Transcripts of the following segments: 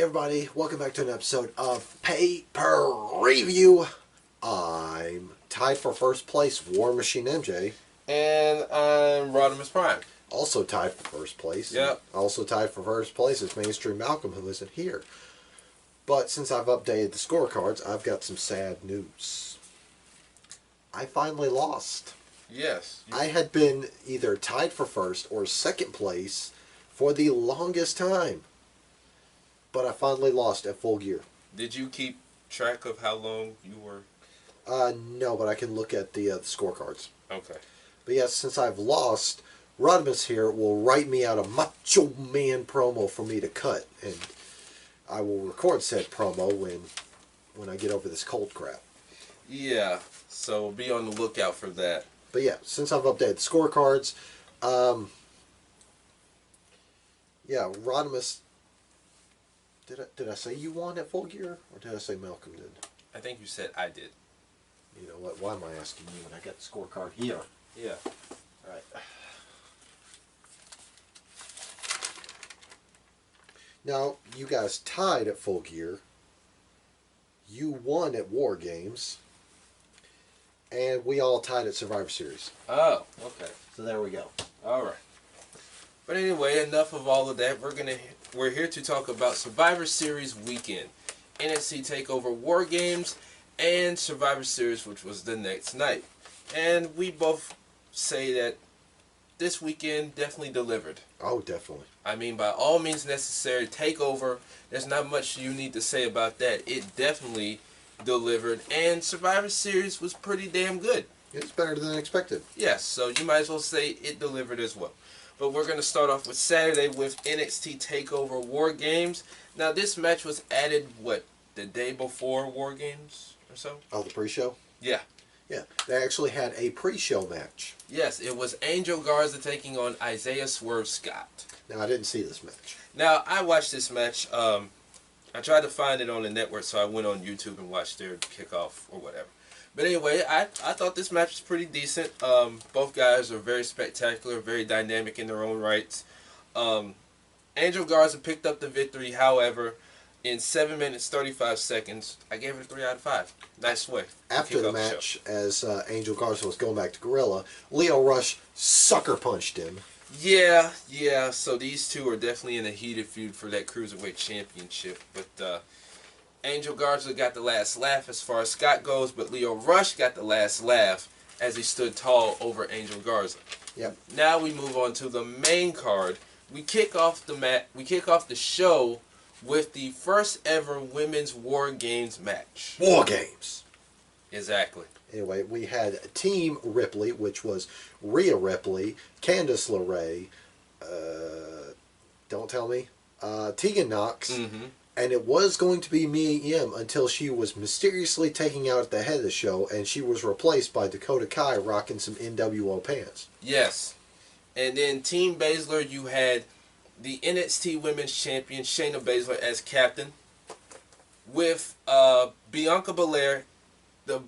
everybody, welcome back to an episode of Pay-Per Review. I'm tied for first place, War Machine MJ. And I'm Rodimus Prime. Also tied for first place. Yep. Also tied for first place is Mainstream Malcolm, who isn't here. But since I've updated the scorecards, I've got some sad news. I finally lost. Yes. I had been either tied for first or second place for the longest time. But I finally lost at Full Gear. Did you keep track of how long you were? No, but I can look at the scorecards. Okay. But yes, since I've lost, Rodimus here will write me out a Macho Man promo for me to cut. And I will record said promo when I get over this cold crap. Yeah, so be on the lookout for that. But yeah, since I've updated the scorecards, yeah, Rodimus... Did I say you won at Full Gear, or did I say Malcolm did? I think you said I did. You know what? Why am I asking you when I got the scorecard here? Yeah. All right. Now, you guys tied at Full Gear. You won at War Games. And we all tied at Survivor Series. Oh, okay. So there we go. All right. But anyway, enough of all of that. We're here to talk about Survivor Series weekend, NXT TakeOver War Games, and Survivor Series, which was the next night. And we both say that this weekend definitely delivered. Oh, definitely. I mean, by all means necessary, TakeOver, there's not much you need to say about that. It definitely delivered, and Survivor Series was pretty damn good. It's better than expected. Yes, so you might as well say it delivered as well. But we're going to start off with Saturday with NXT TakeOver War Games. Now, this match was added, what, the day before War Games or so? Oh, the pre-show? Yeah. Yeah, they actually had a pre-show match. Yes, it was Angel Garza taking on Isaiah Swerve Scott. Now, I didn't see this match. Now, I watched this match. I tried to find it on the network, so I went on YouTube and watched their kickoff or whatever. But anyway, I thought this match was pretty decent. Both guys are very spectacular, very dynamic in their own rights. Angel Garza picked up the victory, however, in 7 minutes, 35 seconds. I gave it a 3 out of 5. Nice way. After the match, as Angel Garza was going back to Gorilla, Lio Rush sucker punched him. Yeah. So these two are definitely in a heated feud for that Cruiserweight Championship. But Angel Garza got the last laugh as far as Scott goes, but Lio Rush got the last laugh as he stood tall over Angel Garza. Yep. Now we move on to the main card. We kick off the show with the first ever Women's War Games match. War Games. Exactly. Anyway, we had Team Ripley, which was Rhea Ripley, Candice LeRae, don't tell me, Tegan Knox, and it was going to be Mia Yim until she was mysteriously taken out at the head of the show, and she was replaced by Dakota Kai rocking some NWO pants. Yes. And then Team Baszler, you had the NXT Women's Champion, Shayna Baszler, as captain, with Bianca Belair, Io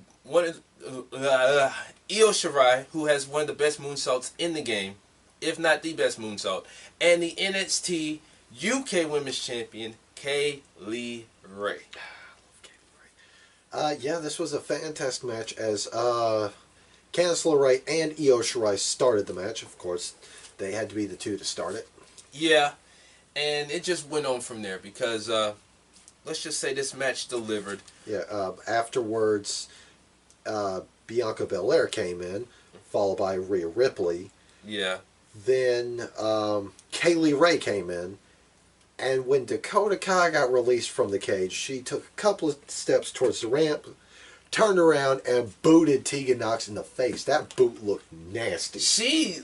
Shirai, who has one of the best moonsaults in the game, if not the best moonsault, and the NXT UK Women's Champion, Kaylee Ray. Yeah, this was a fantastic match as Candice LeRae and Io Shirai started the match. Of course, they had to be the two to start it. Yeah, and it just went on from there because, let's just say this match delivered. Yeah, afterwards, Bianca Belair came in, followed by Rhea Ripley. Yeah. Then Kaylee Ray came in, and when Dakota Kai got released from the cage, she took a couple of steps towards the ramp, turned around, and booted Tegan Knox in the face. That boot looked nasty. She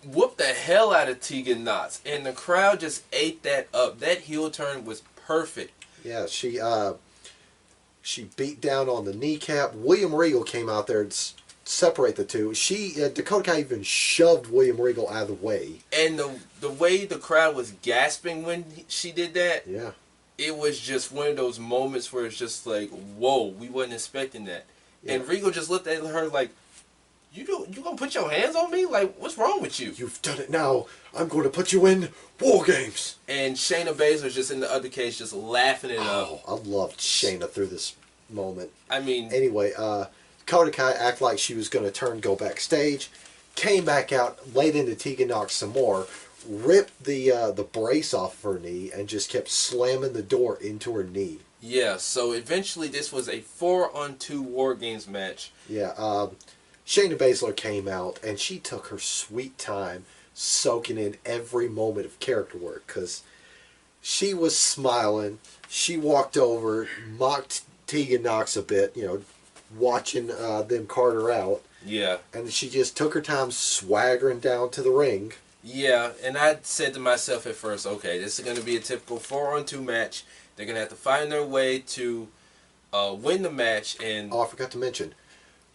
whooped the hell out of Tegan Knox, and the crowd just ate that up. That heel turn was perfect. Yeah, she beat down on the kneecap. William Regal came out there to separate the two. Dakota Kai even shoved William Regal out of the way. And the way the crowd was gasping when she did that, yeah, it was just one of those moments where it's just like, whoa, we wasn't expecting that. Yeah. And Regal just looked at her like, You gonna put your hands on me? Like, what's wrong with you? You've done it now. I'm going to put you in War Games. And Shayna Baszler's just in the other cage, just laughing it up. I loved Shayna through this moment. I mean, anyway, Dakota Kai acted like she was going to go backstage, came back out, laid into Tegan Nox some more, ripped the brace off of her knee, and just kept slamming the door into her knee. Yeah, so eventually this was a 4-on-2 War Games match. Yeah, Shayna Baszler came out, and she took her sweet time soaking in every moment of character work, because she was smiling. She walked over, mocked Tegan Nox a bit, watching them cart her out. Yeah. And she just took her time swaggering down to the ring. Yeah, and I said to myself at first, okay, this is going to be a typical 4-on-2 match. They're going to have to find their way to win the match. And I forgot to mention,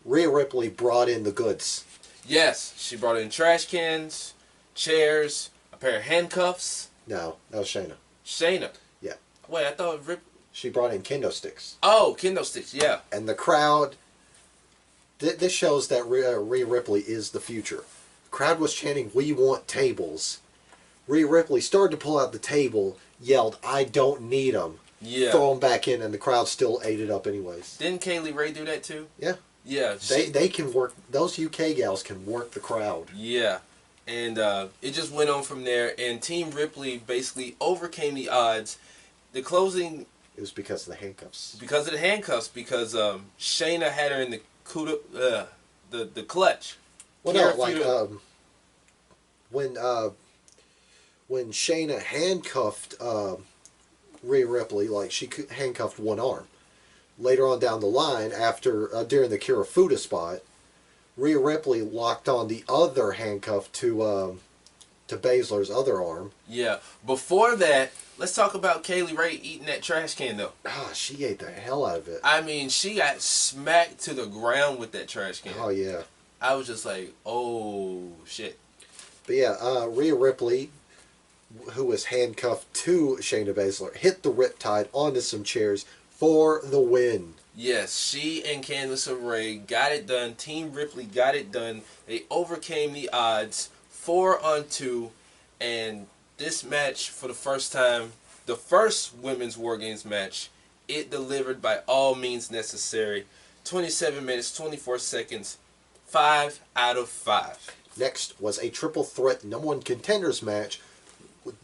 Rhea Ripley brought in the goods. Yes, she brought in trash cans, chairs, a pair of handcuffs. No, that was Shayna. Shayna. Yeah. Wait, I thought she brought in kendo sticks. Oh, kendo sticks, yeah. And the crowd, this shows that Rhea Ripley is the future. The crowd was chanting, "We want tables." Rhea Ripley started to pull out the table, yelled, "I don't need them." Yeah. Throw them back in, and the crowd still ate it up anyways. Didn't Kaylee Ray do that too? Yeah. Yeah. They can work, those UK gals can work the crowd. Yeah. And it just went on from there, and Team Ripley basically overcame the odds. The closing... It was because of the handcuffs. Because of the handcuffs, because Shayna had her in the clutch. Well, no, like when Shayna handcuffed Rhea Ripley, like she handcuffed one arm. Later on down the line, after during the Kirifuda spot, Rhea Ripley locked on the other handcuff to Baszler's other arm. Yeah. Before that, let's talk about Kaylee Ray eating that trash can, though. Ah, she ate the hell out of it. I mean, she got smacked to the ground with that trash can. Oh, yeah. I was just like, oh, shit. But yeah, Rhea Ripley, who was handcuffed to Shayna Baszler, hit the Riptide onto some chairs for the win. Yes, she and Candice LeRae got it done. Team Ripley got it done. They overcame the odds, 4-on-2, and this match, for the first time, the first Women's War Games match, it delivered by all means necessary. 27 minutes, 24 seconds, 5 out of 5. Next was a triple threat #1 contenders match,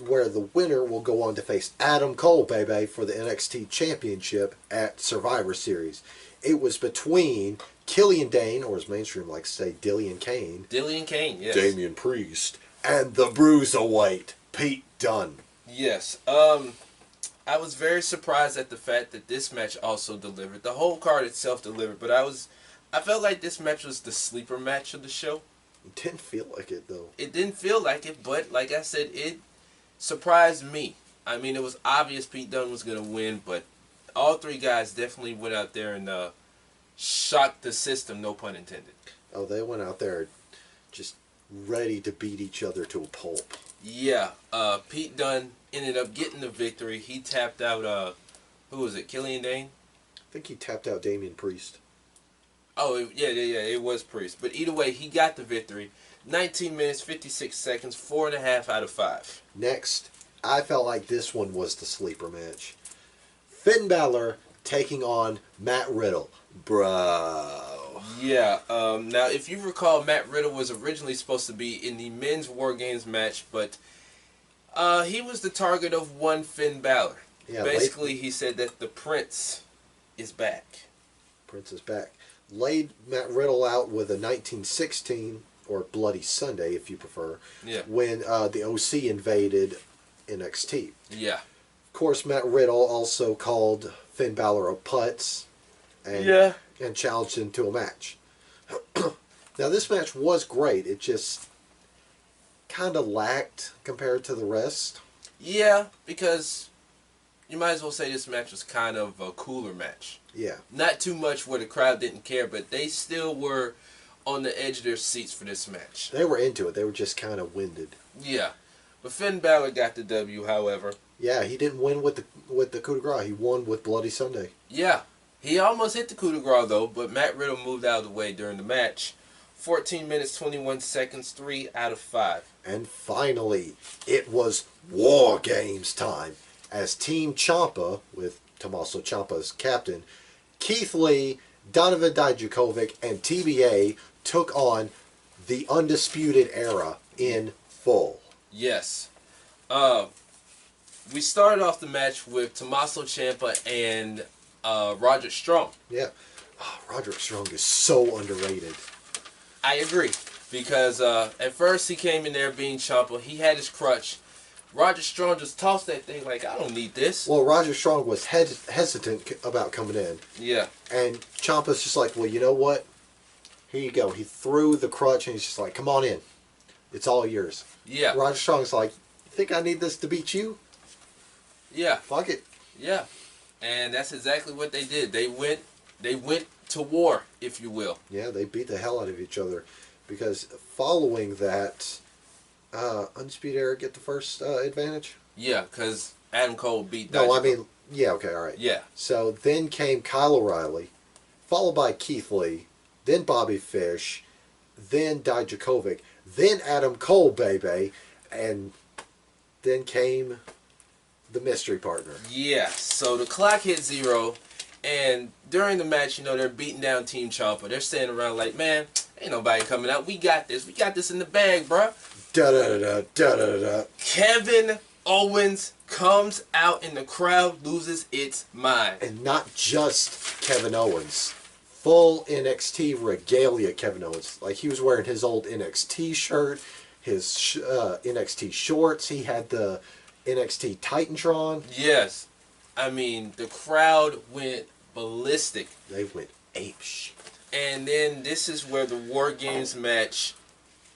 where the winner will go on to face Adam Cole, baby, for the NXT Championship at Survivor Series. It was between Killian Dane, or as mainstream likes to say, Dillian Kane. Dillian Kane, yes. Damian Priest. And the Bruiserweight, Pete Dunne. Yes. I was very surprised at the fact that this match also delivered. The whole card itself delivered, but I felt like this match was the sleeper match of the show. It didn't feel like it, though. It didn't feel like it, but like I said, it surprised me. I mean, it was obvious Pete Dunne was going to win, but all three guys definitely went out there and shocked the system, no pun intended. Oh, they went out there just ready to beat each other to a pulp. Yeah, Pete Dunne ended up getting the victory. He tapped out, who was it, Killian Dane? I think he tapped out Damian Priest. Oh, yeah, it was Priest. But either way, he got the victory. 19 minutes, 56 seconds, 4.5 out of 5. Next, I felt like this one was the sleeper match. Finn Balor taking on Matt Riddle. Bro. Yeah, now if you recall, Matt Riddle was originally supposed to be in the Men's War Games match, but he was the target of one Finn Balor. Yeah, basically, he said that the Prince is back. Prince is back. Laid Matt Riddle out with a 1916, or Bloody Sunday if you prefer, yeah, when the OC invaded NXT. Yeah. Of course, Matt Riddle also called Finn Balor a putz and challenged him to a match. Now, this match was great. It just kind of lacked compared to the rest. Yeah, because you might as well say this match was kind of a cooler match. Yeah. Not too much where the crowd didn't care, but they still were on the edge of their seats for this match. They were into it. They were just kind of winded. Yeah. But Finn Balor got the W, however. Yeah, he didn't win with the coup de grace. He won with Bloody Sunday. Yeah. He almost hit the coup de grace, though, but Matt Riddle moved out of the way during the match. 14 minutes, 21 seconds, 3 out of 5. And finally, it was War Games time as Team Ciampa, with Tommaso Ciampa as captain, Keith Lee, Donovan Dijakovic, and TBA took on the Undisputed Era in full. Yes. We started off the match with Tommaso Ciampa and Roderick Strong. Yeah. Oh, Roderick Strong is so underrated. I agree. Because at first he came in there being Ciampa. He had his crutch. Roderick Strong just tossed that thing like, I don't need this. Well, Roderick Strong was hesitant about coming in. Yeah. And Ciampa's just like, well, you know what? Here you go. He threw the crutch and he's just like, come on in. It's all yours. Yeah. Roderick Strong's like, you think I need this to beat you? Yeah. Fuck it. Yeah. And that's exactly what they did. They went to war, if you will. Yeah, they beat the hell out of each other. Because following that, Undisputed Era get the first advantage? Yeah, because Adam Cole beat No, I Dijakovic. mean, yeah, okay, all right. Yeah. So then came Kyle O'Reilly, followed by Keith Lee, then Bobby Fish, then Dijakovic, then Adam Cole, baby, and then came the mystery partner. Yeah, so the clock hit 0, and during the match, you know, they're beating down Team Ciampa. They're standing around like, man, ain't nobody coming out. We got this. We got this in the bag, bruh. Da-da-da-da, da-da-da-da. Kevin Owens comes out and the crowd loses its mind. And not just Kevin Owens. Full NXT regalia Kevin Owens. Like, he was wearing his old NXT shirt, his NXT shorts. He had the NXT Titantron. Yes. I mean, the crowd went ballistic. They went apeshit. And then this is where the War Games match,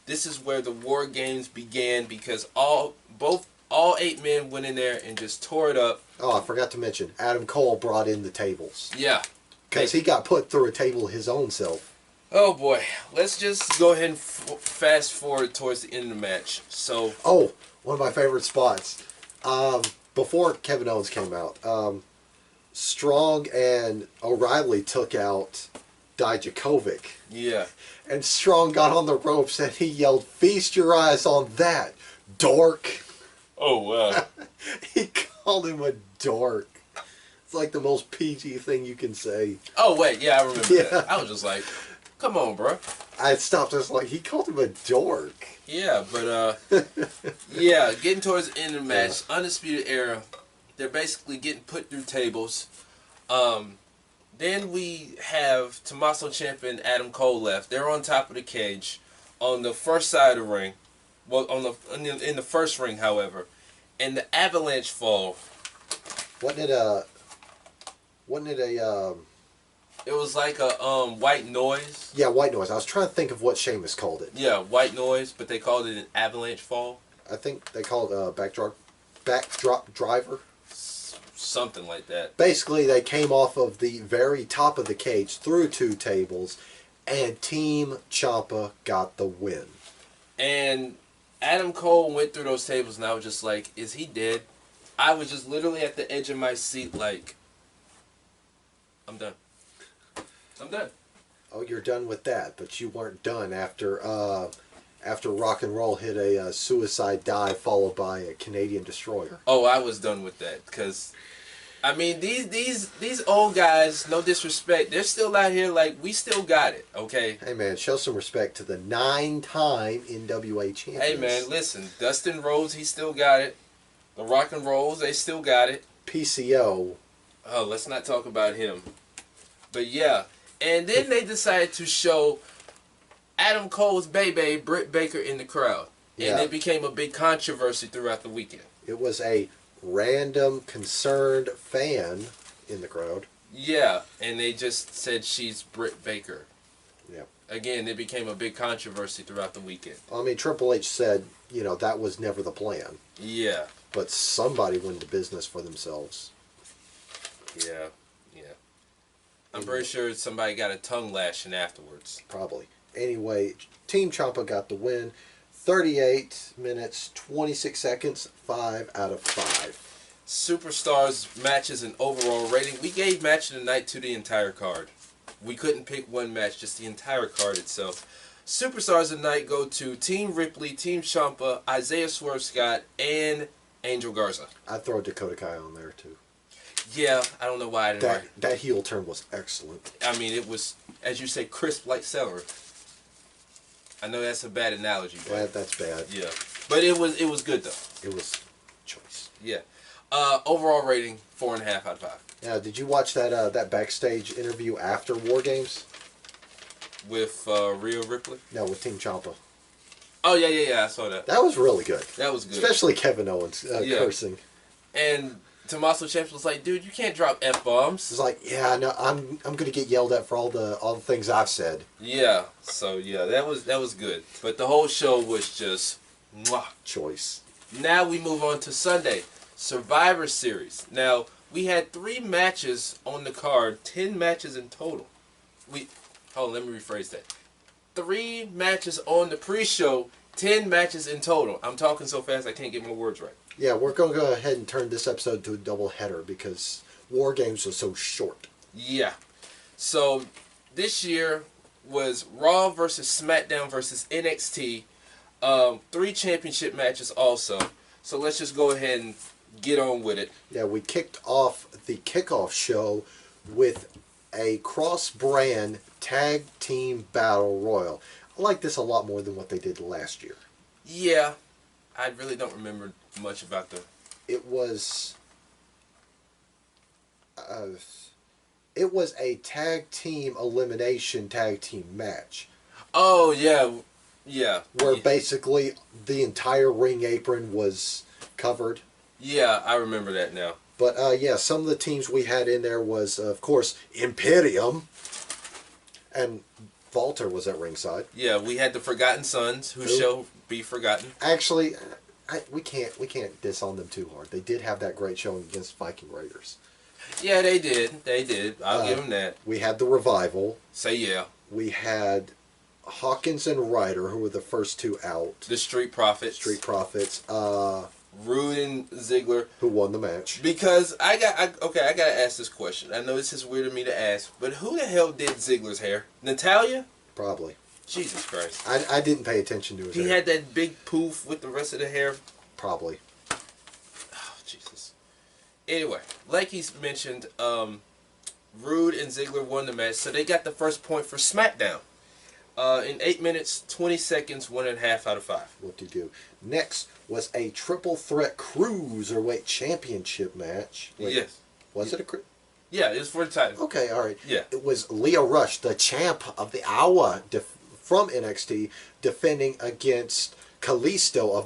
this is where the War Games began, because all 8 men went in there and just tore it up. Oh, I forgot to mention, Adam Cole brought in the tables. Yeah. Because he got put through a table his own self. Oh boy. Let's just go ahead and fast forward towards the end of the match. So. Oh, one of my favorite spots. Before Kevin Owens came out, Strong and O'Reilly took out Dijakovic. Yeah. And Strong got on the ropes and he yelled, "Feast your eyes on that, dork." Oh, wow. He called him a dork. It's like the most PG thing you can say. Oh, wait. Yeah, I remember Yeah. that. I was just like, come on, bro. I stopped us like, he called him a dork. Yeah, but, yeah, getting towards the end of the match, Undisputed Era, they're basically getting put through tables. Then we have Tommaso Ciampa and Adam Cole left. They're on top of the cage on the first side of the ring. Well, in the first ring, however. And the avalanche fall. Wasn't it a It was like a white noise. yeah, white noise. I was trying to think of what Sheamus called it. Yeah, white noise, but they called it an avalanche fall. I think they called it a backdrop driver. Something like that. Basically, they came off of the very top of the cage through 2 tables, and Team Ciampa got the win. And Adam Cole went through those tables, and I was just like, is he dead? I was just literally at the edge of my seat like, I'm done. I'm done. Oh, you're done with that, but you weren't done after Rock and Roll hit a suicide dive followed by a Canadian destroyer. Oh, I was done with that, because I mean, these old guys, no disrespect, they're still out here like, we still got it, okay? Hey man, show some respect to the 9-time NWA champions. Hey man, listen, Dustin Rhodes, he still got it. The Rock and Rolls, they still got it. PCO. Oh, let's not talk about him. But yeah, and then they decided to show Adam Cole's baby, Britt Baker, in the crowd. And it became a big controversy throughout the weekend. It was a random concerned fan in the crowd. Yeah, and they just said she's Britt Baker. Yeah. Again, it became a big controversy throughout the weekend. I mean, Triple H said, you know, that was never the plan. Yeah. But somebody went into business for themselves. Yeah. Yeah. I'm pretty sure somebody got a tongue lashing afterwards. Probably. Anyway, Team Ciampa got the win. 38 minutes, 26 seconds, 5 out of 5. Superstars matches and overall rating. We gave match of the night to the entire card. We couldn't pick one match, just the entire card itself. Superstars of the night go to Team Ripley, Team Ciampa, Isaiah Swerve Scott, and Angel Garza. I'd throw Dakota Kai on there too. Yeah, I don't know why I didn't. That heel turn was excellent. I mean, it was, as you say, crisp like celery. I know that's a bad analogy. That's bad. Yeah, but it was good though. It was choice. Yeah. Overall rating 4.5 out of 5. Now, did you watch that backstage interview after War Games? With Rhea Ripley? No, with Team Ciampa. Oh yeah, I saw that. That was really good. That was good. Especially Kevin Owens cursing. And Tommaso Ciampa was like, "Dude, you can't drop F-bombs." It's like, yeah, no, I'm gonna get yelled at for all the things I've said. Yeah. So yeah, that was good. But the whole show was just mwah. Choice. Now Now we move on to Sunday, Survivor Series. Now we had 3 matches on the card, 10 matches in total. Let me rephrase that. 3 matches on the pre-show, 10 matches in total. I'm talking so fast I can't get my words right. Yeah, we're going to go ahead and turn this episode to a double header because War Games was so short. Yeah. So this year was Raw versus SmackDown versus NXT. 3 championship matches also. So let's just go ahead and get on with it. Yeah, we kicked off the kickoff show with a cross-brand tag team battle royal. I like this a lot more than what they did last year. Yeah. I really don't remember much about the... It was a tag team elimination tag team match. Oh, yeah. Yeah. Where basically the entire ring apron was covered. Yeah, I remember that now. But yeah, some of the teams we had in there was, of course, Imperium. And Walter was at ringside. Yeah, we had the Forgotten Sons, who shall be forgotten. Actually, we can't diss on them too hard. They did have that great showing against Viking Raiders. Yeah, they did. I'll give them that. We had the Revival. Say yeah. We had Hawkins and Ryder, who were the first 2 out. The Street Profits. Street Profits. Rude and Ziggler. Who won the match. Because I gotta ask this question. I know this is weird of me to ask, but who the hell did Ziggler's hair? Natalia? Probably. Jesus Christ. I didn't pay attention to his hair. He had that big poof with the rest of the hair. Probably. Oh, Jesus. Anyway, like he's mentioned, Rude and Ziggler won the match, so they got the first point for SmackDown. In 8 minutes, 20 seconds, 1.5 out of 5. What do you do? Next was a triple threat cruiserweight championship match. Wait, yes. Was it a Yeah, it was for the title. Okay, all right. Yeah. It was Lio Rush, the champ of the hour from NXT, defending against Kalisto of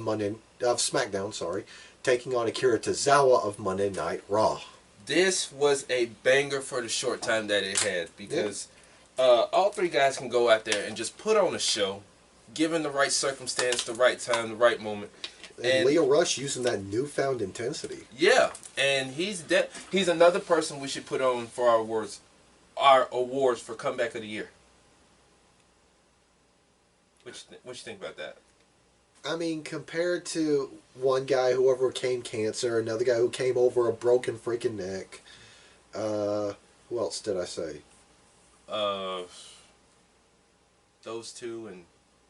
SmackDown, taking on Akira Tozawa of Monday Night Raw. This was a banger for the short time that it had because all 3 guys can go out there and just put on a show, given the right circumstance, the right time, the right moment. And Lio Rush using that newfound intensity. Yeah, and he's another person we should put on for our awards for comeback of the year. What you think about that? I mean, compared to one guy who overcame cancer, another guy who came over a broken freaking neck. Who else did I say? Those 2 and...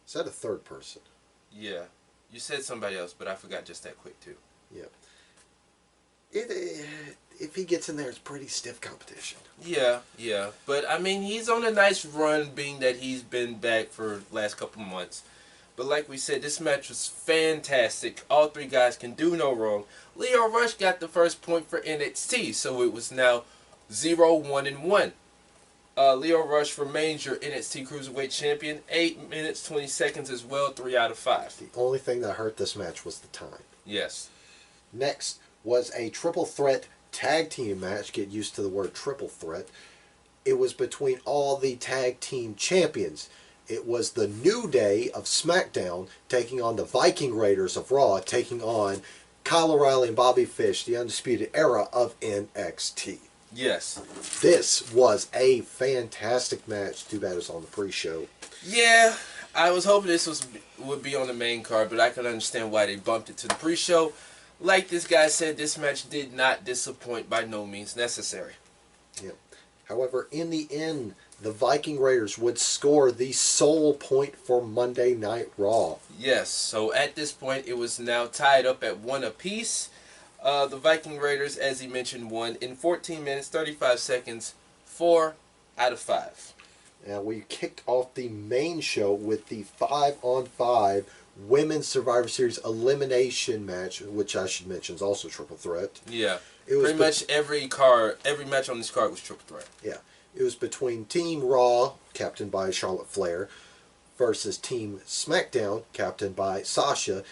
Is that a third person? Yeah. You said somebody else, but I forgot just that quick, too. Yeah. If he gets in there, it's pretty stiff competition. Yeah. But, I mean, he's on a nice run, being that he's been back for the last couple of months. But like we said, this match was fantastic. All 3 guys can do no wrong. Lio Rush got the first point for NXT, so it was now 0-1-1. Lio Rush remains your NXT Cruiserweight Champion. 8 minutes, 20 seconds as well, 3 out of 5. The only thing that hurt this match was the time. Yes. Next was a triple threat tag team match. Get used to the word triple threat. It was between all the tag team champions. It was the New Day of SmackDown taking on the Viking Raiders of Raw, taking on Kyle O'Reilly and Bobby Fish, the Undisputed Era of NXT. Yes. This was a fantastic match. Too bad it was on the pre-show. Yeah, I was hoping this would be on the main card, but I can understand why they bumped it to the pre-show. Like this guy said, this match did not disappoint, by no means necessary. Yeah. However, in the end, the Viking Raiders would score the sole point for Monday Night Raw. Yes, so at this point it was now tied up at 1 apiece. The Viking Raiders, as he mentioned, won in 14 minutes, 35 seconds, 4 out of 5. Now we kicked off the main show with the 5-on-5 Women's Survivor Series elimination match, which I should mention is also triple threat. Yeah, It was pretty much every match on this card was triple threat. Yeah, it was between Team Raw, captained by Charlotte Flair, versus Team SmackDown, captained by Sasha,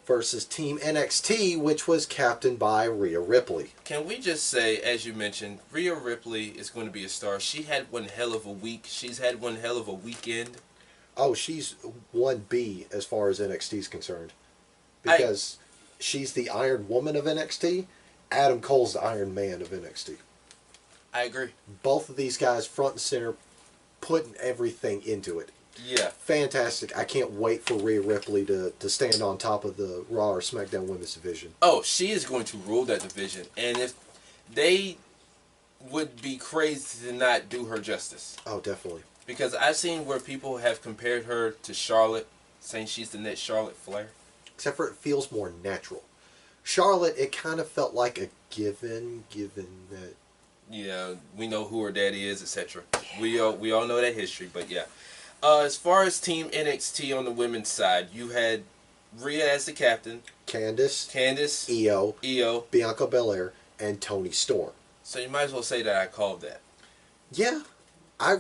versus Team NXT, which was captained by Rhea Ripley. Can we just say, as you mentioned, Rhea Ripley is going to be a star. She had one hell of a week. She's had one hell of a weekend. Oh, she's 1B as far as NXT is concerned. Because she's the Iron Woman of NXT. Adam Cole's the Iron Man of NXT. I agree. Both of these guys, front and center, putting everything into it. Yeah. Fantastic. I can't wait for Rhea Ripley to stand on top of the Raw or SmackDown Women's division. Oh, she is going to rule that division. And if they would be crazy to not do her justice. Oh, definitely. Because I've seen where people have compared her to Charlotte, saying she's the next Charlotte Flair. Except for it feels more natural. Charlotte, it kind of felt like a given that... Yeah, we know who her daddy is, etc. Yeah. We all know that history, but yeah. As far as Team NXT on the women's side, you had Rhea as the captain. Candice. Io. Bianca Belair. And Toni Storm. So you might as well say that I called that. Yeah. I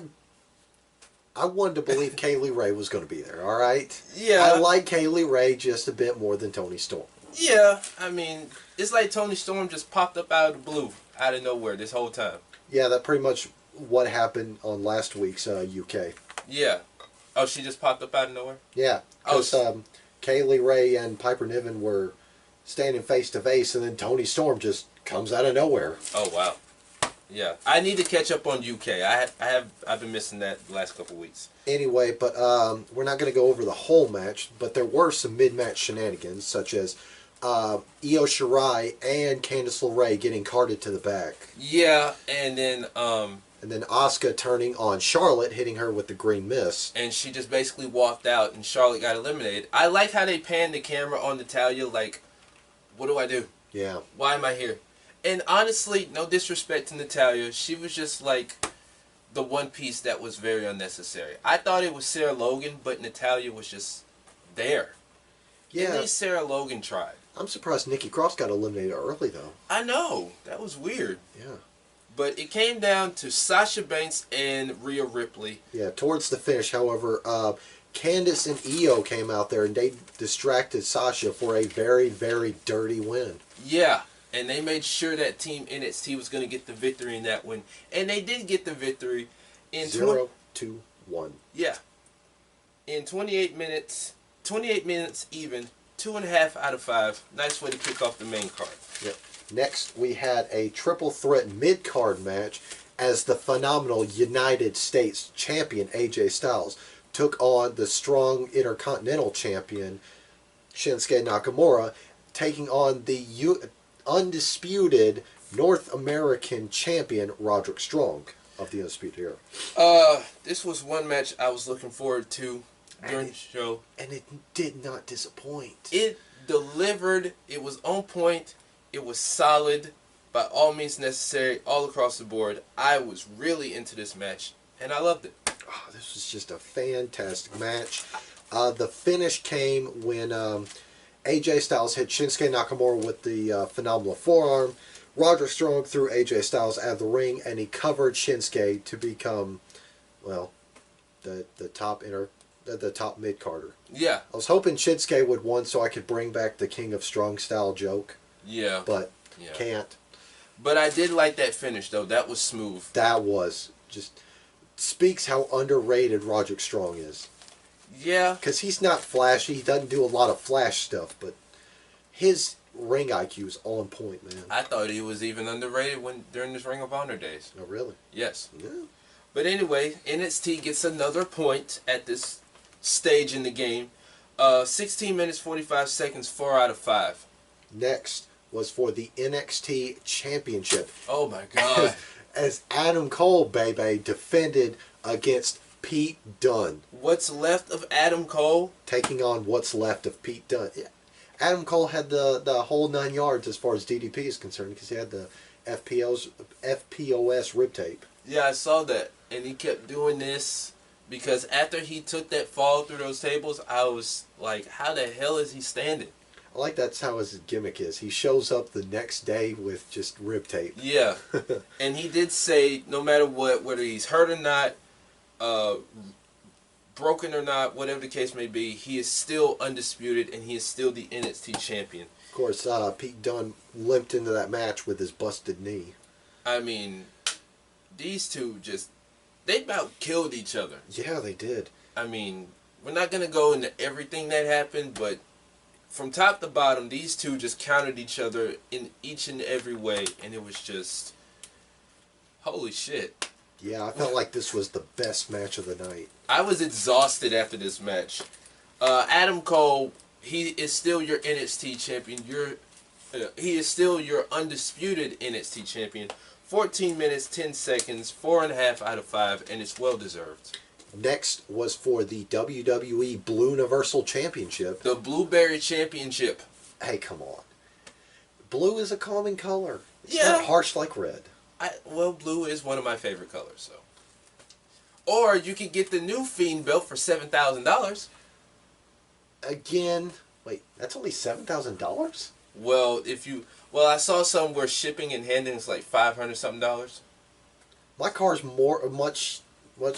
wanted to believe Kaylee Ray was going to be there, all right? Yeah. I like Kaylee Ray just a bit more than Toni Storm. Yeah, I mean, it's like Toni Storm just popped up out of the blue, out of nowhere this whole time. Yeah, that's pretty much what happened on last week's UK. Yeah. Oh, she just popped up out of nowhere? Yeah, because Kaylee Ray and Piper Niven were standing face to face, and then Toni Storm just comes out of nowhere. Oh, wow. Yeah, I need to catch up on UK. I've been missing that the last couple weeks. Anyway, but we're not going to go over the whole match, but there were some mid-match shenanigans, such as Io Shirai and Candice LeRae getting carted to the back. Yeah, and then Asuka turning on Charlotte, hitting her with the green mist. And she just basically walked out, and Charlotte got eliminated. I like how they panned the camera on Natalya, like, what do I do? Yeah. Why am I here? And honestly, no disrespect to Natalya, she was just like the one piece that was very unnecessary. I thought it was Sarah Logan, but Natalya was just there. Yeah. At least Sarah Logan tried. I'm surprised Nikki Cross got eliminated early, though. I know. That was weird. Yeah. But it came down to Sasha Banks and Rhea Ripley. Yeah, towards the finish, however, Candice and Io came out there and they distracted Sasha for a very, very dirty win. Yeah. And they made sure that Team NXT was going to get the victory in that win. And they did get the victory in 0-1. Yeah. In 28 minutes even, 2.5 out of 5. Nice way to kick off the main card. Yep. Next, we had a triple threat mid-card match as the phenomenal United States champion AJ Styles took on the strong Intercontinental champion Shinsuke Nakamura, taking on the undisputed North American champion Roderick Strong of the Undisputed Era. This was one match I was looking forward to during the show. And it did not disappoint. It delivered. It was on point. It was solid. By all means necessary, all across the board. I was really into this match, and I loved it. Oh, this was just a fantastic match. The finish came when AJ Styles hit Shinsuke Nakamura with the phenomenal forearm. Roderick Strong threw AJ Styles out of the ring, and he covered Shinsuke to become, well, the top mid-carder. Yeah. I was hoping Shinsuke would win so I could bring back the King of Strong style joke. Yeah. But can't. But I did like that finish, though. That was smooth. That was just speaks how underrated Roderick Strong is. Yeah. Because he's not flashy. He doesn't do a lot of flash stuff, but his ring IQ is on point, man. I thought he was even underrated during his Ring of Honor days. Oh, really? Yes. Yeah. But anyway, NXT gets another point at this stage in the game. 16 minutes, 45 seconds, 4 out of 5. Next was for the NXT Championship. Oh, my God. As Adam Cole, baby, defended against Pete Dunne. What's left of Adam Cole? Taking on what's left of Pete Dunne. Yeah. Adam Cole had the whole 9 yards as far as DDP is concerned because he had the FPOS rib tape. Yeah, I saw that. And he kept doing this because after he took that fall through those tables, I was like, how the hell is he standing? I like that's how his gimmick is. He shows up the next day with just rib tape. Yeah. And he did say no matter what, whether he's hurt or not, broken or not, whatever the case may be, he is still undisputed and he is still the NXT champion. Of course, Pete Dunne limped into that match with his busted knee. I mean, these two just, they about killed each other. Yeah, they did. I mean, we're not going to go into everything that happened, but from top to bottom, these two just countered each other in each and every way, and it was just, holy shit. Yeah, I felt like this was the best match of the night. I was exhausted after this match. Adam Cole, he is still your NXT champion. He is still your undisputed NXT champion. 14 minutes, 10 seconds, 4.5 out of 5, and it's well deserved. Next was for the WWE Blue Universal Championship. The Blueberry Championship. Hey, come on. Blue is a calming color. It's Yeah. not harsh like red. Well, blue is one of my favorite colors, so. Or you could get the new Fiend belt for $7,000. Again, wait, that's only $7,000? Well, I saw some where shipping and handling is like $500 something. My car's much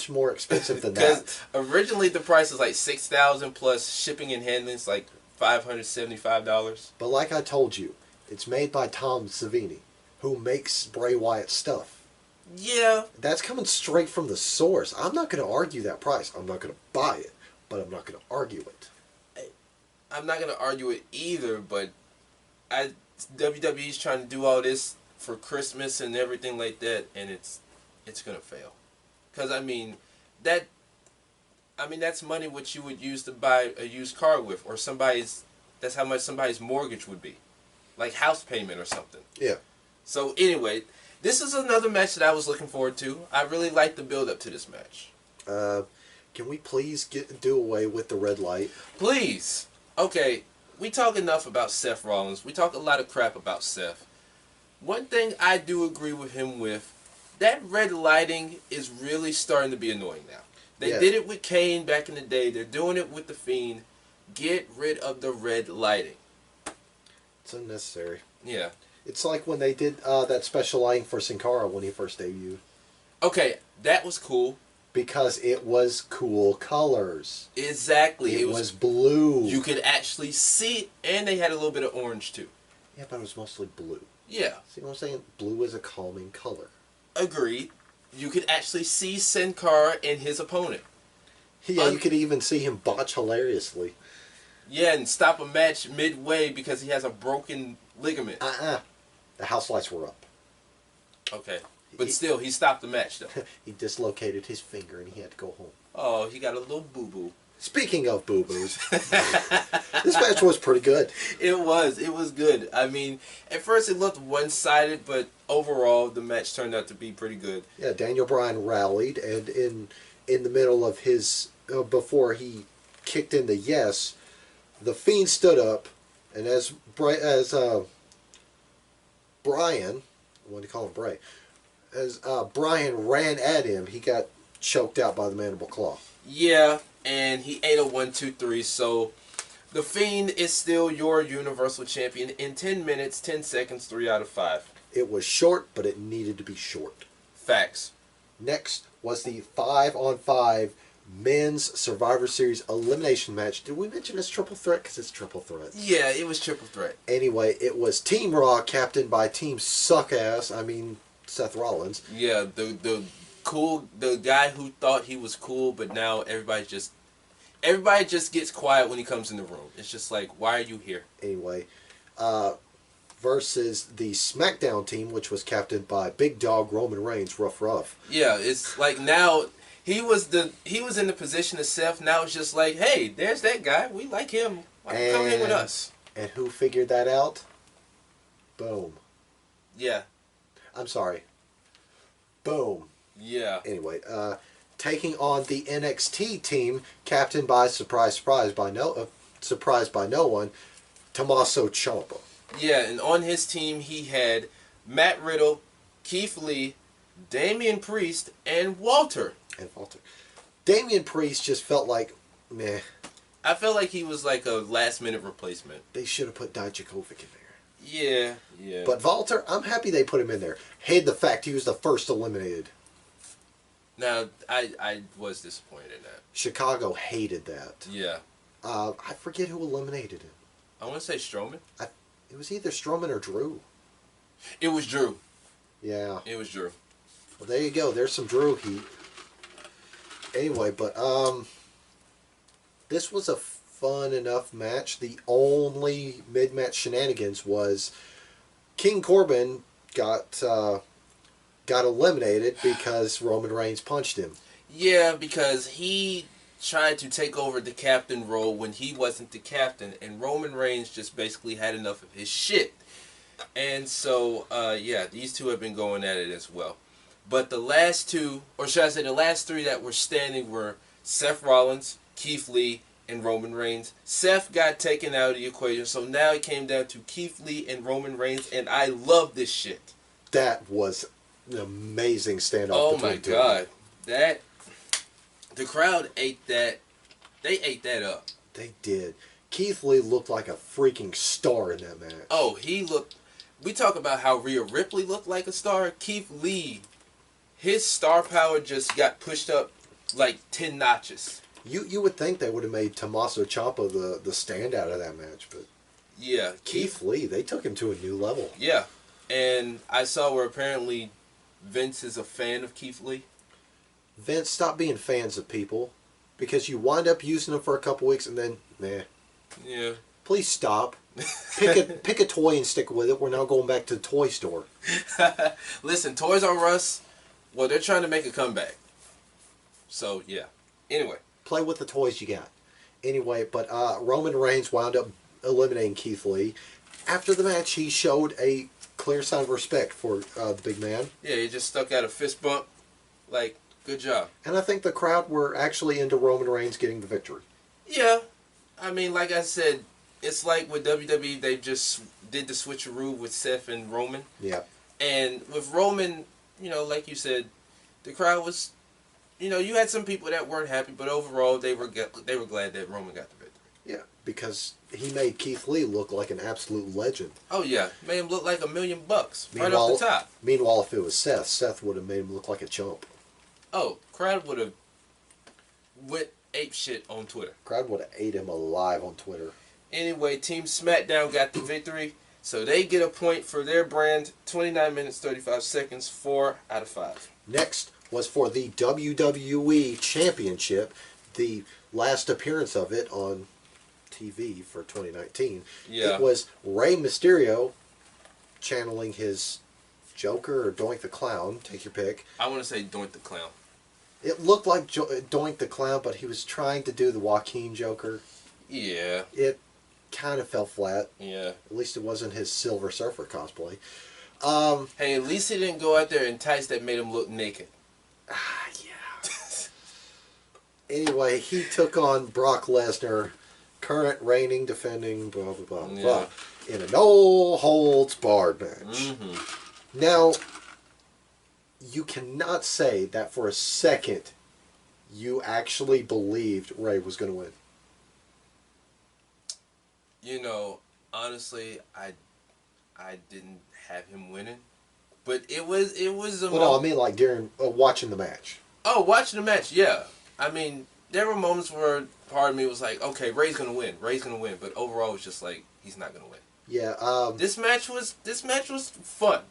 more expensive than Because that. originally the price is like $6,000 plus shipping and handling is like $575. But like I told you, it's made by Tom Savini, who makes Bray Wyatt stuff. Yeah. That's coming straight from the source. I'm not going to argue that price. I'm not going to buy it, but I'm not going to argue it. I'm not going to argue it either, but WWE's trying to do all this for Christmas and everything like that, and it's going to fail. Because, that's money which you would use to buy a used car with, or that's how much somebody's mortgage would be. Like house payment or something. Yeah. So anyway, this is another match that I was looking forward to. I really liked the build up to this match. Can we please do away with the red light? Please. Okay, we talk enough about Seth Rollins. We talk a lot of crap about Seth. One thing I do agree with him with, that red lighting is really starting to be annoying now. They did it with Kane back in the day. They're doing it with The Fiend. Get rid of the red lighting. It's unnecessary. Yeah. It's like when they did that special lighting for Sin Cara when he first debuted. Okay, that was cool. Because it was cool colors. Exactly. It was blue. You could actually see, and they had a little bit of orange too. Yeah, but it was mostly blue. Yeah. See what I'm saying? Blue is a calming color. Agreed. You could actually see Sin Cara and his opponent. Yeah, you could even see him botch hilariously. Yeah, and stop a match midway because he has a broken ligament. The house lights were up. Okay. But still, he stopped the match, though. He dislocated his finger and he had to go home. Oh, he got a little boo-boo. Speaking of boo-boos, this match was pretty good. It was. It was good. I mean, at first it looked one-sided, but overall, the match turned out to be pretty good. Yeah, Daniel Bryan rallied, and in the middle of his, before he kicked in the yes, the Fiend stood up, and as Brian, what do you call him, Bray? As Brian ran at him, he got choked out by the mandible claw. Yeah, and he ate a 1-2-3, so the Fiend is still your Universal Champion in 10 minutes, 10 seconds, 3 out of 5. It was short, but it needed to be short. Facts. Next was the 5-on-5 men's Survivor Series elimination match. Did we mention it's triple threat? Because it's triple threat. Yeah, it was triple threat. Anyway, it was Team Raw, captained by Team Suckass. Seth Rollins. Yeah, the guy who thought he was cool, but now everybody just gets quiet when he comes in the room. It's just like, why are you here? Anyway, versus the SmackDown team, which was captained by Big Dog Roman Reigns, Rough. Yeah, it's like now he was in the position of Seth. Now it's just like, hey, there's that guy. We like him. Why don't you come in with us? And who figured that out? Boom. Yeah. I'm sorry. Boom. Yeah. Anyway, taking on the NXT team, captained by surprised by no one, Tommaso Ciampa. Yeah, and on his team he had Matt Riddle, Keith Lee, Damian Priest, and Walter. Damian Priest just felt like, meh. I felt like he was like a last-minute replacement. They should have put Dijakovic in there. Yeah. But Walter, I'm happy they put him in there. Hated the fact he was the first eliminated. Now, I was disappointed in that. Chicago hated that. Yeah. I forget who eliminated him. I want to say Strowman. It was either Strowman or Drew. It was Drew. Yeah. It was Drew. Well, there you go. There's some Drew heat. Anyway, but this was a fun enough match. The only mid-match shenanigans was King Corbin got eliminated because Roman Reigns punched him. Yeah, because he tried to take over the captain role when he wasn't the captain, and Roman Reigns just basically had enough of his shit. And so, yeah, these two have been going at it as well. But the last two, or should I say the last three that were standing were Seth Rollins, Keith Lee, and Roman Reigns. Seth got taken out of the equation, so now it came down to Keith Lee and Roman Reigns, and I love this shit. That was an amazing standoff. Oh my god. The crowd ate that. They ate that up. They did. Keith Lee looked like a freaking star in that match. Oh, he looked. We talk about how Rhea Ripley looked like a star. Keith Lee, his star power just got pushed up like 10 notches. You would think they would have made Tommaso Ciampa the standout of that match, but yeah, Keith Lee, they took him to a new level. Yeah, and I saw where apparently Vince is a fan of Keith Lee. Vince, stop being fans of people, because you wind up using them for a couple weeks and then, nah. Yeah. Please stop. Pick a toy and stick with it. We're now going back to the toy store. Listen, Toys R Us, well, they're trying to make a comeback. So, yeah. Anyway. Play with the toys you got. Anyway, but Roman Reigns wound up eliminating Keith Lee. After the match, he showed a clear sign of respect for the big man. Yeah, he just stuck out a fist bump. Like, good job. And I think the crowd were actually into Roman Reigns getting the victory. Yeah. I mean, like I said, it's like with WWE, they just did the switcheroo with Seth and Roman. Yeah. And with Roman, you know, like you said, the crowd was, you know, you had some people that weren't happy, but overall they were glad that Roman got the victory. Yeah, because he made Keith Lee look like an absolute legend. Oh yeah, made him look like $1 million right off the top. Meanwhile, if it was Seth would have made him look like a chump. Oh, crowd would have went ape shit on Twitter. Crowd would have ate him alive on Twitter. Anyway, Team SmackDown got the victory, so they get a point for their brand. 29 minutes 35 seconds, 4 out of 5. Next was for the WWE Championship, the last appearance of it on TV for 2019. Yeah. It was Rey Mysterio channeling his Joker or Doink the Clown, take your pick. I want to say Doink the Clown. It looked like Doink the Clown, but he was trying to do the Joaquin Joker. Yeah. It kind of fell flat. Yeah. At least it wasn't his Silver Surfer cosplay. Hey, at least he didn't go out there in tights that made him look naked. Yeah. Anyway, he took on Brock Lesnar, current reigning, defending, blah, blah, blah, yeah. blah, in a no-holds-barred match. Mm-hmm. Now, you cannot say that for a second you actually believed Rey was going to win. You know, honestly, I didn't have him winning, but it was a. Well, no, I mean like during watching the match. Oh, watching the match, yeah. I mean, there were moments where part of me was like, okay, Rey's gonna win, but overall, it was just like he's not gonna win. Yeah. This match was fun.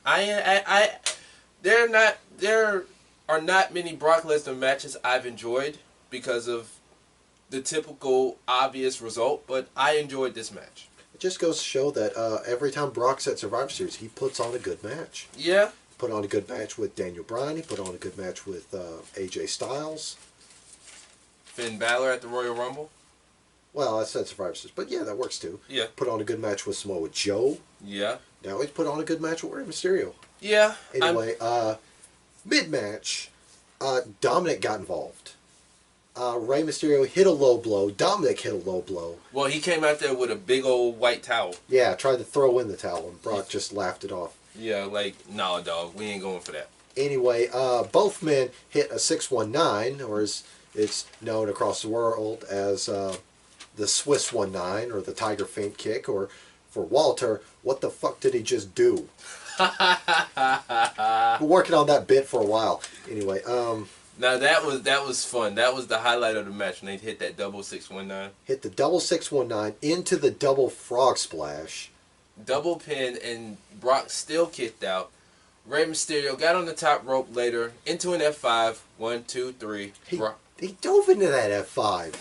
There are not many Brock Lesnar matches I've enjoyed because of the typical obvious result, but I enjoyed this match. It just goes to show that every time Brock's at Survivor Series, he puts on a good match. Yeah. Put on a good match with Daniel Bryan. He put on a good match with AJ Styles. Finn Balor at the Royal Rumble. Well, I said Survivor Series, but yeah, that works too. Yeah. Put on a good match with Samoa Joe. Yeah. Now he's put on a good match with Rey Mysterio. Yeah. Anyway, mid-match, Dominic got involved. Rey Mysterio hit a low blow. Dominic hit a low blow. Well, he came out there with a big old white towel. Yeah, tried to throw in the towel, and Brock just laughed it off. Yeah, like, nah, dog, we ain't going for that. Anyway, both men hit a 619, or as it's known across the world as the Swiss 19, or the Tiger Feint kick, or for Walter, what the fuck did he just do? Been working on that bit for a while. Anyway, now that was fun. That was the highlight of the match when they hit that double 619. Hit the double 619 into the double frog splash. Double pin, and Brock still kicked out. Rey Mysterio got on the top rope later into an F5. 1, 2, 3. He dove into that F5.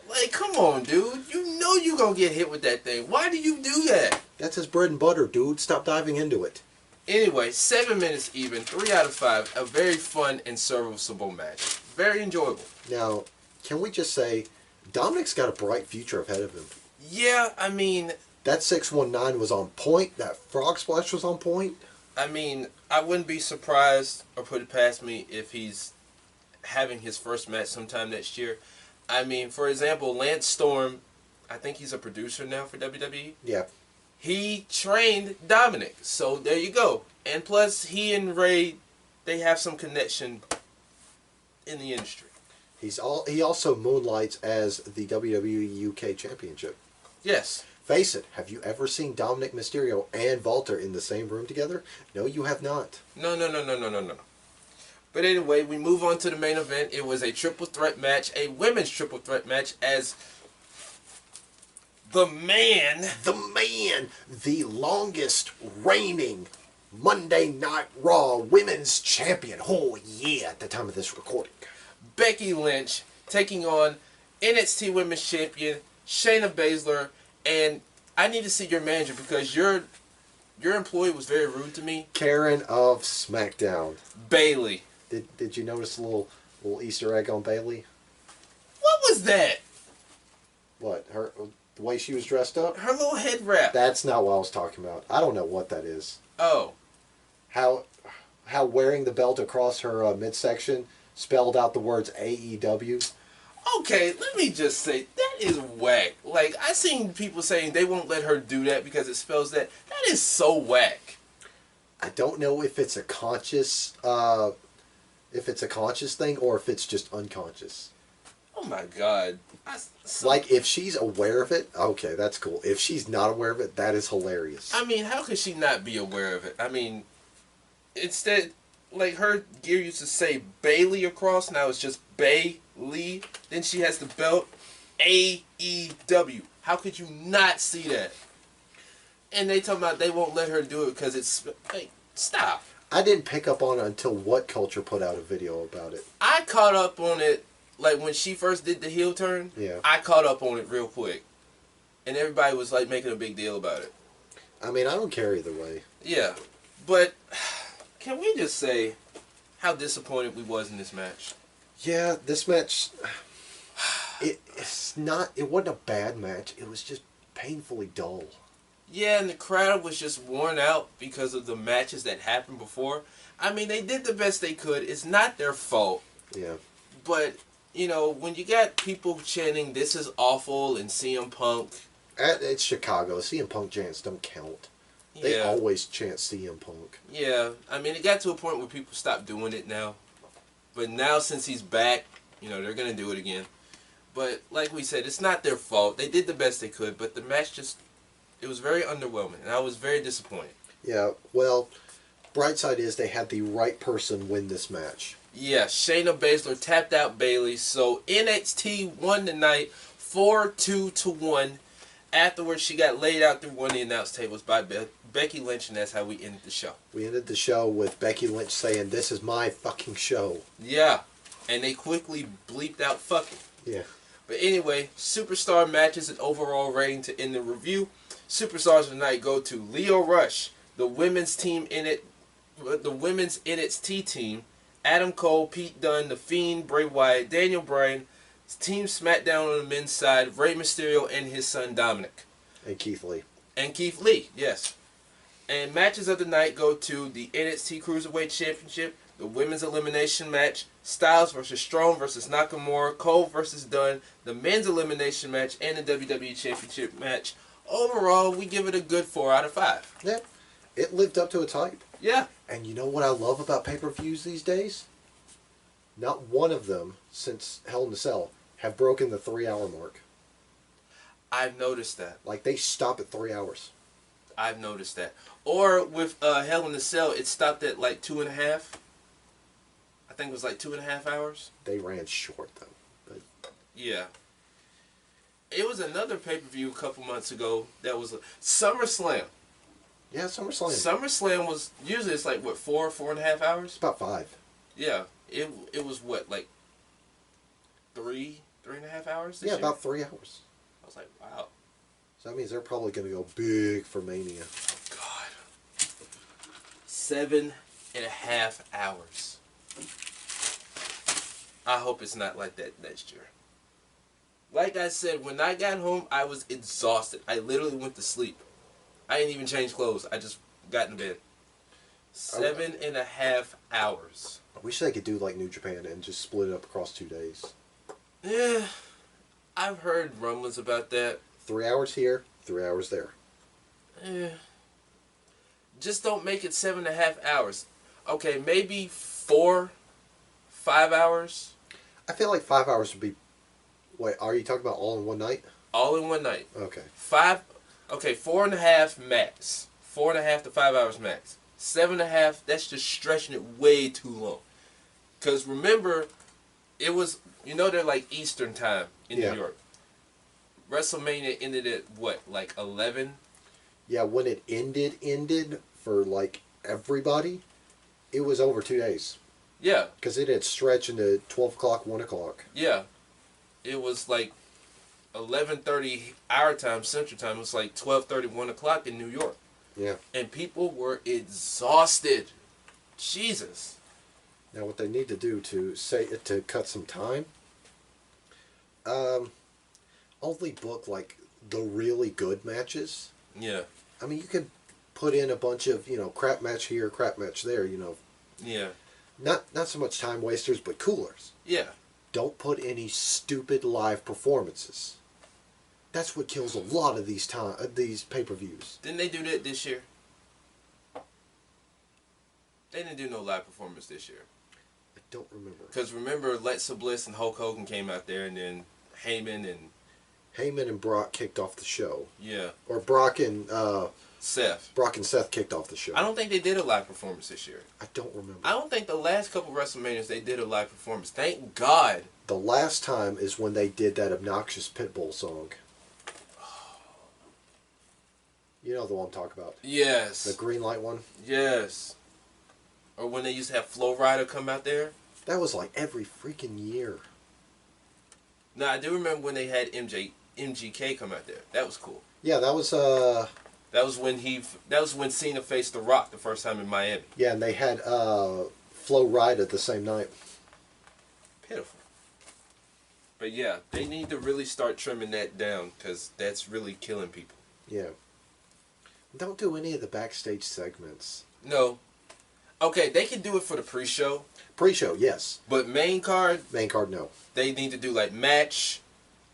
Like, come on, dude. You know you gonna get hit with that thing. Why do you do that? That's his bread and butter, dude. Stop diving into it. Anyway, 7 minutes even, 3 out of 5. A very fun and serviceable match. Very enjoyable. Now, can we just say, Dominic's got a bright future ahead of him. Yeah, I mean... That 619 was on point. That frog splash was on point. I mean, I wouldn't be surprised or put it past me if he's having his first match sometime next year. I mean, for example, Lance Storm, I think he's a producer now for WWE. Yeah. He trained Dominic, so there you go. And plus, he and Ray, they have some connection in the industry. He also moonlights as the WWE UK Championship. Yes. Face it, have you ever seen Dominic Mysterio and Walter in the same room together? No, you have not. No. But anyway, we move on to the main event. It was a triple threat match, a women's triple threat match, as the longest reigning Monday Night Raw Women's Champion. Oh yeah, at the time of this recording. Becky Lynch taking on NXT Women's Champion Shayna Baszler. And I need to see your manager because your employee was very rude to me. Karen of SmackDown. Bailey. Did you notice a little Easter egg on Bailey? What was that? What, the way she was dressed up? Her little head wrap. That's not what I was talking about. I don't know what that is. Oh. How wearing the belt across her midsection spelled out the words AEW. Okay, let me just say, that is whack. Like, I seen people saying they won't let her do that because it spells that. That is so whack. I don't know if it's a conscious thing or if it's just unconscious. Oh my god. Like, if she's aware of it, okay, that's cool. If she's not aware of it, that is hilarious. I mean, how could she not be aware of it? I mean, instead, like, her gear used to say Bailey across, now it's just Bailey. Then she has the belt AEW. How could you not see that? And they talking about they won't let her do it because it's... Like, stop. I didn't pick up on it until What Culture put out a video about it. I caught up on it, like, when she first did the heel turn. Yeah. I caught up on it real quick. And everybody was, like, making a big deal about it. I mean, I don't care either way. Yeah. But, can we just say how disappointed we was in this match? Yeah, this match... It wasn't a bad match. It was just painfully dull. Yeah, and the crowd was just worn out because of the matches that happened before. I mean, they did the best they could. It's not their fault. Yeah. But, you know, when you got people chanting, "This is awful," and CM Punk... It's Chicago. CM Punk chants don't count. They always chant CM Punk. Yeah. I mean, it got to a point where people stopped doing it now. But now, since he's back, you know, they're going to do it again. But, like we said, it's not their fault. They did the best they could, but the match just... It was very underwhelming, and I was very disappointed. Yeah, well, bright side is they had the right person win this match. Yeah, Shayna Baszler tapped out Bailey, so NXT won the night 4-2-1. Afterwards, she got laid out through one of the announce tables by Becky Lynch, and that's how we ended the show. We ended the show with Becky Lynch saying, "This is my fucking show." Yeah, and they quickly bleeped out "fucking." Yeah. But anyway, superstar matches and overall rating to end the review. Superstars of the night go to Lio Rush, the women's NXT team, Adam Cole, Pete Dunne, The Fiend, Bray Wyatt, Daniel Bryan, Team SmackDown on the men's side, Rey Mysterio and his son Dominic. And Keith Lee. And Keith Lee, yes. And matches of the night go to the NXT Cruiserweight Championship, the women's elimination match, Styles versus Strong versus Nakamura, Cole versus Dunn, the men's elimination match, and the WWE Championship match. Overall, we give it a good 4 out of 5. Yeah, it lived up to its hype. Yeah. And you know what I love about pay-per-views these days? Not one of them, since Hell in a Cell, have broken the 3-hour mark. I've noticed that. Like, they stop at 3 hours. I've noticed that. Or with Hell in a Cell, it stopped at like 2.5. I think it was like 2.5 hours. They ran short, though. But yeah. It was another pay-per-view a couple months ago that was SummerSlam. Yeah, SummerSlam. SummerSlam was, usually it's like, what, 4.5 hours? It's about 5. Yeah. It was what, like 3.5 hours this year? About 3 hours. I was like, wow. So that means they're probably going to go big for Mania. Oh, God. 7.5 hours. I hope it's not like that next year. Like I said, when I got home, I was exhausted. I literally went to sleep. I didn't even change clothes. I just got in bed. 7.5 hours. I wish they could do like New Japan and just split it up across 2 days. Yeah, I've heard rumblings about that. 3 hours here, 3 hours there. Just don't make it 7.5 hours. Okay, maybe 4, 5 hours. I feel like 5 hours would be... Wait, are you talking about all in one night? All in one night. Okay. 4.5 max. 4.5 to 5 hours max. 7.5, that's just stretching it way too long. Because remember, it was, they're like Eastern time in New York. WrestleMania ended at what, like 11? Yeah, when it ended for like everybody, it was over 2 days. Yeah. Because it had stretched into 12 o'clock, 1 o'clock. Yeah. It was like 11:30 our time, Central Time. It was like 12:30, 1 o'clock in New York. Yeah. And people were exhausted. Jesus. Now, what they need to do to cut some time, only book like the really good matches. Yeah. I mean, you could put in a bunch of crap match here, crap match there. Yeah. Not so much time wasters, but coolers. Yeah. Don't put any stupid live performances. That's what kills a lot of these pay-per-views. Didn't they do that this year? They didn't do no live performance this year. I don't remember. Because remember, Alexa Bliss and Hulk Hogan came out there, and then Heyman and Brock kicked off the show. Yeah. Or Brock and Seth. Brock and Seth kicked off the show. I don't think they did a live performance this year. I don't remember. I don't think the last couple WrestleManias they did a live performance. Thank God. The last time is when they did that obnoxious Pitbull song. You know the one I'm talking about. Yes. The green light one? Yes. Or when they used to have Flo Rida come out there. That was like every freaking year. No, I do remember when they had MGK come out there. That was cool. Yeah, that was That was when Cena faced The Rock the first time in Miami. Yeah, and they had Flo Rida the same night. Pitiful. But yeah, they need to really start trimming that down because that's really killing people. Yeah. Don't do any of the backstage segments. No. Okay, they can do it for the pre-show. Pre-show, yes. But main card, no. They need to do like match,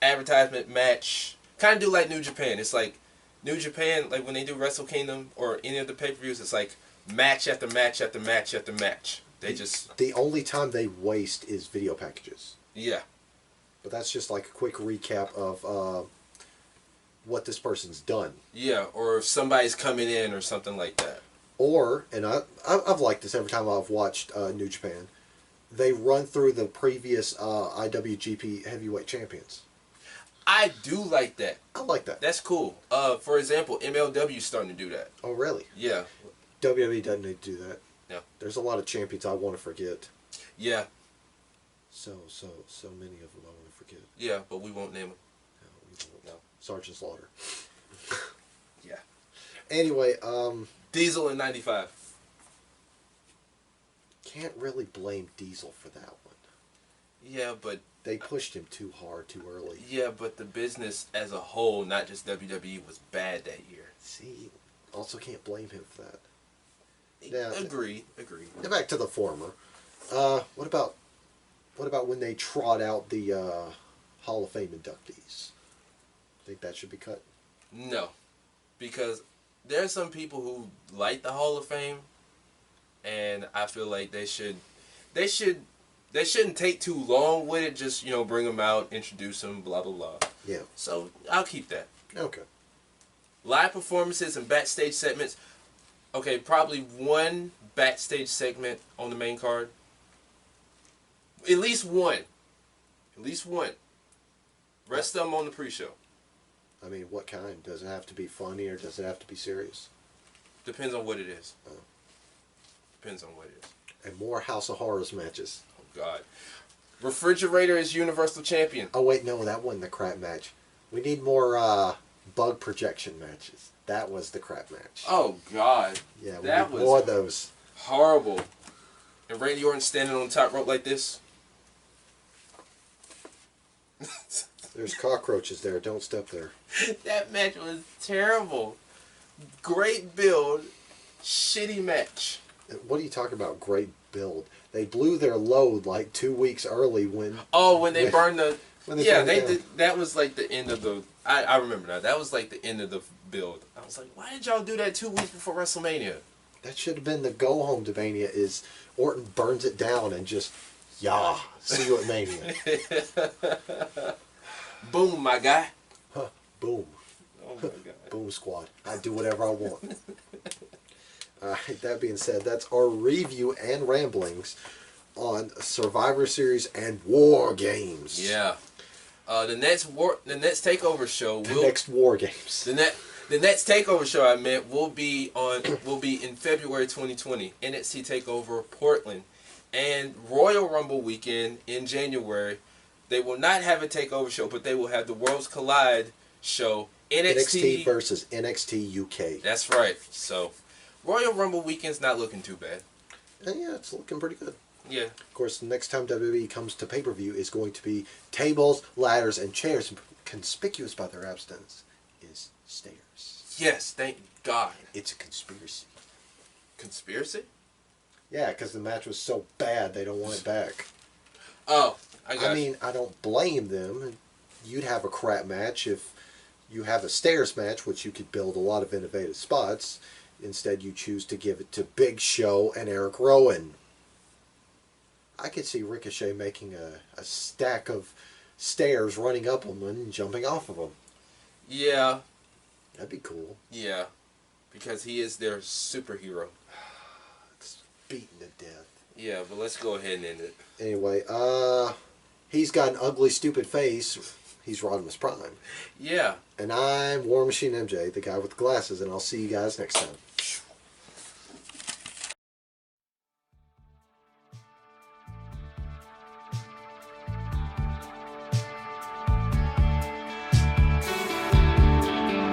advertisement, match. Kind of do like New Japan. It's like New Japan, like when they do Wrestle Kingdom or any of the pay-per-views, it's like match after match after match after match. They just... The only time they waste is video packages. Yeah. But that's just like a quick recap of what this person's done. Yeah, or if somebody's coming in or something like that. Or, and I've liked this every time I've watched New Japan, they run through the previous IWGP heavyweight champions. I do like that. I like that. That's cool. For example, MLW's starting to do that. Oh, really? Yeah. WWE doesn't need to do that. No. There's a lot of champions I want to forget. Yeah. So many of them I want to forget. Yeah, but we won't name them. No, we won't. No. Sergeant Slaughter. Yeah. Anyway, Diesel in 95. Can't really blame Diesel for that one. Yeah, but... They pushed him too hard, too early. Yeah, but the business as a whole, not just WWE, was bad that year. See, also can't blame him for that. Yeah. Agreed. Now back to the former. What about when they trot out the Hall of Fame inductees? Think that should be cut? No, because there are some people who like the Hall of Fame, and I feel like they shouldn't take too long with it. Just bring them out, introduce them, blah blah blah. Yeah. So I'll keep that. Okay. Live performances and backstage segments. Okay, probably one backstage segment on the main card. At least one. At least one. Rest of them on the pre-show. I mean, what kind? Does it have to be funny or does it have to be serious? Depends on what it is. Oh. Depends on what it is. And more House of Horrors matches. Oh, God. Refrigerator is Universal Champion. Oh, wait, no, that wasn't the crap match. We need more bug projection matches. That was the crap match. Oh, God. Yeah, we that need was more of those. Horrible. And Randy Orton standing on the top rope like this. There's cockroaches there. Don't step there. That match was terrible. Great build. Shitty match. What are you talking about? Great build. They blew their load like 2 weeks early when... Oh, when they burned the... Yeah, they did. That was like the end of the... I remember that. That was like the end of the build. I was like, why did y'all do that 2 weeks before WrestleMania? That should have been the go-home to Mania, is Orton burns it down and just, see you at Mania. Boom, my guy. Huh, boom. Oh, my God. Boom squad. I do whatever I want. That being said, that's our review and ramblings on Survivor Series and War Games. Yeah. The next takeover show will... Next War Games. The next takeover show will be in February 2020. NXT Takeover Portland and Royal Rumble weekend in January. They will not have a takeover show, but they will have the Worlds Collide show. NXT versus NXT UK. That's right. So Royal Rumble weekend's not looking too bad. Yeah, it's looking pretty good. Yeah. Of course, the next time WWE comes to pay-per-view is going to be tables, ladders, and chairs. Conspicuous by their absence is stairs. Yes, thank God. It's a conspiracy. Conspiracy? Yeah, because the match was so bad they don't want it back. Oh, I mean, I don't blame them. You'd have a crap match if you have a stairs match, which you could build a lot of innovative spots. Instead, you choose to give it to Big Show and Eric Rowan. I could see Ricochet making a stack of stairs, running up them and jumping off of them. Yeah. That'd be cool. Yeah. Because he is their superhero. It's beaten to death. Yeah, but let's go ahead and end it. Anyway, he's got an ugly, stupid face. He's Rodimus Prime. Yeah. And I'm War Machine MJ, the guy with the glasses, and I'll see you guys next time.